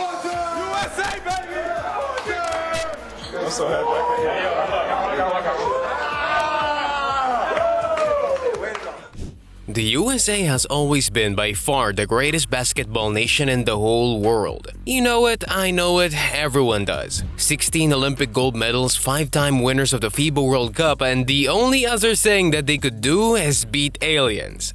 USA, baby! I'm so happy. The USA has always been by far the greatest basketball nation in the whole world. You know it, I know it, everyone does. 16 Olympic gold medals, 5-time winners of the FIBA World Cup, and the only other thing that they could do is beat aliens.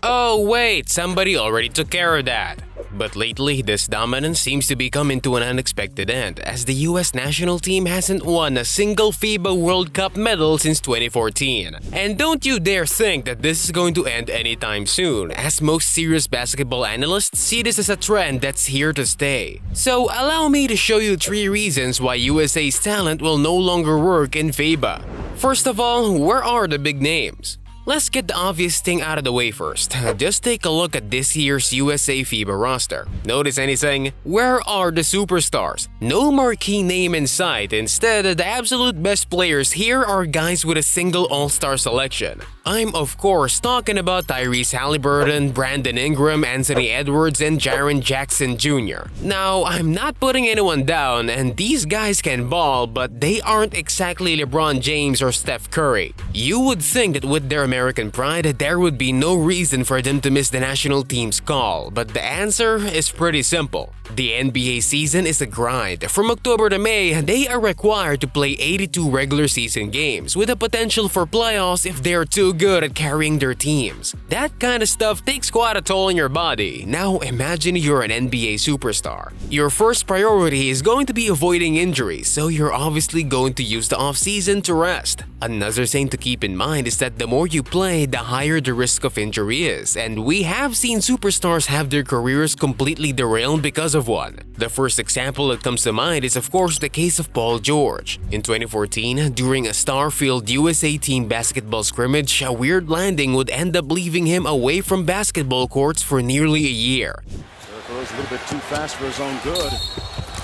Oh wait, somebody already took care of that. But lately, this dominance seems to be coming to an unexpected end, as the US national team hasn't won a single FIBA World Cup medal since 2014. And don't you dare think that this is going to end anytime soon, as most serious basketball analysts see this as a trend that's here to stay. So allow me to show you 3 reasons why USA's talent will no longer work in FIBA. First of all, where are the big names? Let's get the obvious thing out of the way first. Just take a look at this year's USA FIBA roster. Notice anything? Where are the superstars? No marquee name in sight. Instead, the absolute best players here are guys with a single all-star selection. I'm of course talking about Tyrese Haliburton, Brandon Ingram, Anthony Edwards, and Jaren Jackson Jr. Now, I'm not putting anyone down, and these guys can ball, but they aren't exactly LeBron James or Steph Curry. You would think that with their American pride, there would be no reason for them to miss the national team's call, but the answer is pretty simple. The NBA season is a grind. From October to May, they are required to play 82 regular season games, with the potential for playoffs if they're too good at carrying their teams. That kind of stuff takes quite a toll on your body. Now imagine you're an NBA superstar. Your first priority is going to be avoiding injuries, so you're obviously going to use the off-season to rest. Another thing to keep in mind is that the more you play, the higher the risk of injury is, and we have seen superstars have their careers completely derailed because of one. The first example that comes to mind is of course the case of Paul George. In 2014, during a star-filled USA team basketball scrimmage, a weird landing would end up leaving him away from basketball courts for nearly a year. Throws a little bit too fast for his own good.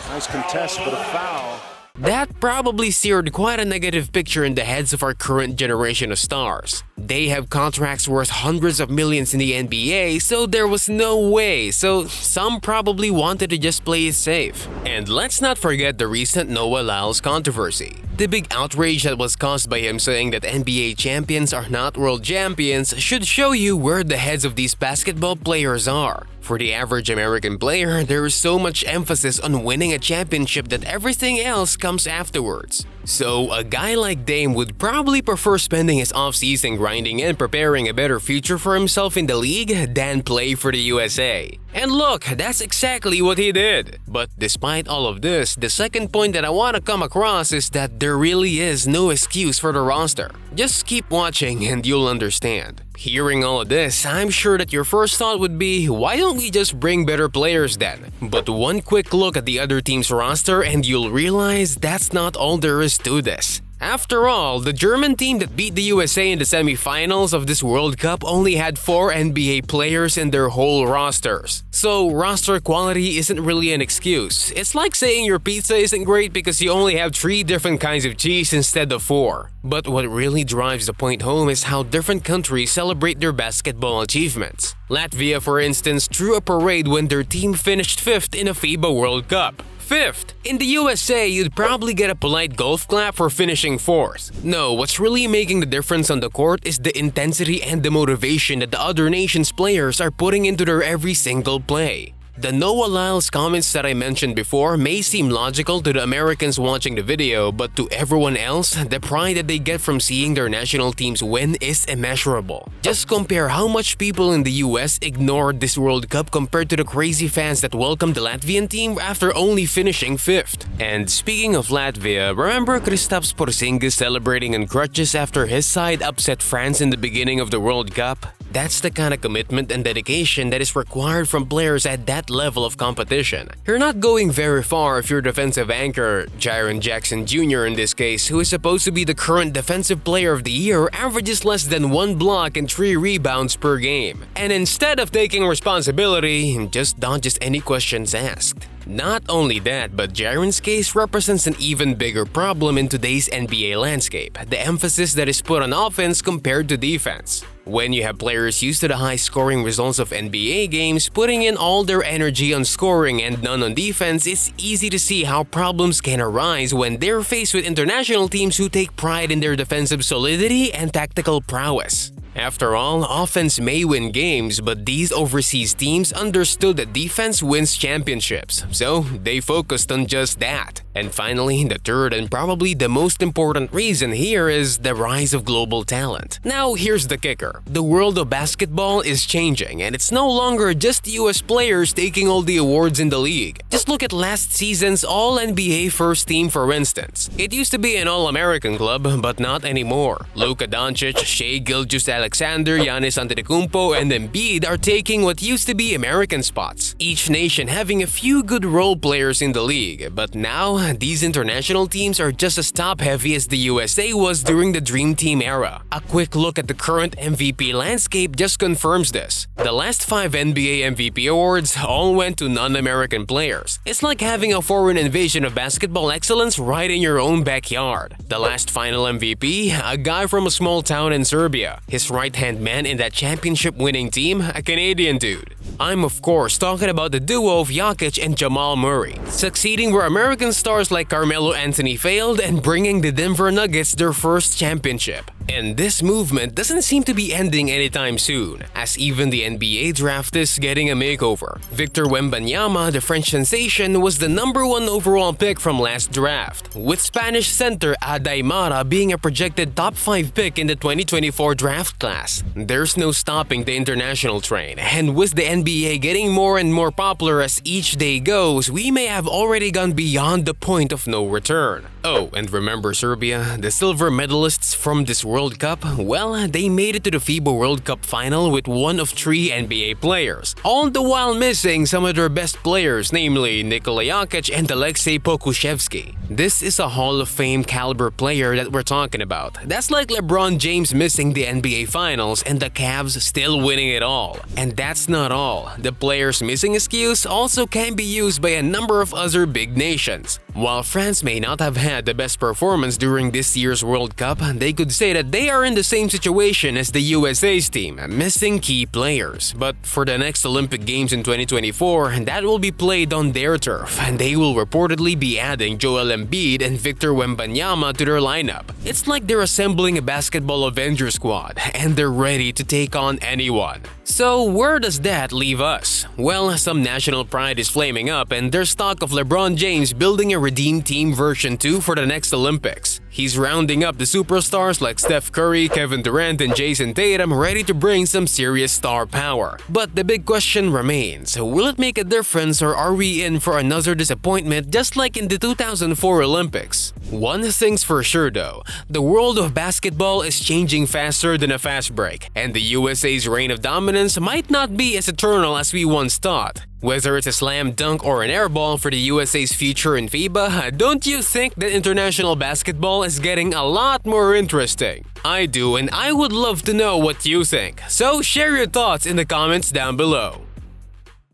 Nice contest, but a foul. That probably seared quite a negative picture in the heads of our current generation of stars. They have contracts worth hundreds of millions in the NBA, so there was no way, so some probably wanted to just play it safe. And let's not forget the recent Noah Lyles controversy. The big outrage that was caused by him saying that NBA champions are not world champions should show you where the heads of these basketball players are. For the average American player, there is so much emphasis on winning a championship that everything else comes afterwards. So, a guy like Dame would probably prefer spending his off-season grinding and preparing a better future for himself in the league than play for the USA. And look, that's exactly what he did. But despite all of this, the second point that I want to come across is that there really is no excuse for the roster. Just keep watching and you'll understand. Hearing all of this, I'm sure that your first thought would be, why don't we just bring better players then? But one quick look at the other team's roster and you'll realize that's not all there is to this. After all, the German team that beat the USA in the semifinals of this World Cup only had 4 NBA players in their whole rosters. So roster quality isn't really an excuse. It's like saying your pizza isn't great because you only have 3 different kinds of cheese instead of 4. But what really drives the point home is how different countries celebrate their basketball achievements. Latvia, for instance, threw a parade when their team finished 5th in a FIBA World Cup. 5th! In the USA, you'd probably get a polite golf clap for finishing 4th. No, what's really making the difference on the court is the intensity and the motivation that the other nation's players are putting into their every single play. The Noah Lyles comments that I mentioned before may seem logical to the Americans watching the video, but to everyone else, the pride that they get from seeing their national teams win is immeasurable. Just compare how much people in the US ignored this World Cup compared to the crazy fans that welcomed the Latvian team after only finishing 5th. And speaking of Latvia, remember Kristaps Porzingis celebrating on crutches after his side upset France in the beginning of the World Cup? That's the kind of commitment and dedication that is required from players at that level of competition. You're not going very far if your defensive anchor, Jaren Jackson Jr. in this case, who is supposed to be the current Defensive Player of the Year, averages less than 1 block and 3 rebounds per game. And instead of taking responsibility, just dodges any questions asked. Not only that, but Jaren's case represents an even bigger problem in today's NBA landscape, the emphasis that is put on offense compared to defense. When you have players used to the high-scoring results of NBA games putting in all their energy on scoring and none on defense, it's easy to see how problems can arise when they're faced with international teams who take pride in their defensive solidity and tactical prowess. After all, offense may win games, but these overseas teams understood that defense wins championships, so they focused on just that. And finally, the third and probably the most important reason here is the rise of global talent. Now, here's the kicker. The world of basketball is changing, and it's no longer just US players taking all the awards in the league. Just look at last season's All-NBA first team, for instance. It used to be an All-American club, but not anymore. Luka Doncic, Shai Gilgeous-Alexander, Giannis Antetokounmpo, and Embiid are taking what used to be American spots, each nation having a few good role players in the league. But now, these international teams are just as top-heavy as the USA was during the Dream Team era. A quick look at the current MVP landscape just confirms this. The last 5 NBA MVP awards all went to non-American players. It's like having a foreign invasion of basketball excellence right in your own backyard. The last final MVP, a guy from a small town in Serbia. His right-hand man in that championship-winning team, a Canadian dude. I'm of course talking about the duo of Jokic and Jamal Murray, succeeding where American stars like Carmelo Anthony failed and bringing the Denver Nuggets their first championship. And this movement doesn't seem to be ending anytime soon, as even the NBA draft is getting a makeover. Victor Wembanyama, the French sensation, was the #1 overall pick from last draft, with Spanish center Ada Aymara being a projected top 5 pick in the 2024 draft class. There's no stopping the international train, and with the NBA getting more and more popular as each day goes, we may have already gone beyond the point of no return. Oh, and remember Serbia, the silver medalists from this World Cup? Well, they made it to the FIBA World Cup final with one of 3 NBA players, all the while missing some of their best players, namely Nikola Jokic and Alexei Pokusevski. This is a Hall of Fame caliber player that we're talking about. That's like LeBron James missing the NBA Finals and the Cavs still winning it all. And that's not all. The player's missing excuse also can be used by a number of other big nations. While France may not have had the best performance during this year's World Cup, they could say that they are in the same situation as the USA's team, missing key players. But for the next Olympic Games in 2024, that will be played on their turf, and they will reportedly be adding Joel Embiid and Victor Wembanyama to their lineup. It's like they're assembling a basketball Avenger squad, and they're ready to take on anyone. So where does that leave us? Well, some national pride is flaming up, and there's talk of LeBron James building a Redeem Team version 2 for the next Olympics. He's rounding up the superstars like Steph Curry, Kevin Durant, and Jason Tatum ready to bring some serious star power. But the big question remains, will it make a difference or are we in for another disappointment just like in the 2004 Olympics? One thing's for sure though, the world of basketball is changing faster than a fast break, and the USA's reign of dominance might not be as eternal as we once thought. Whether it's a slam dunk or an airball for the USA's future in FIBA, don't you think that international basketball is getting a lot more interesting? I do, and I would love to know what you think. So share your thoughts in the comments down below.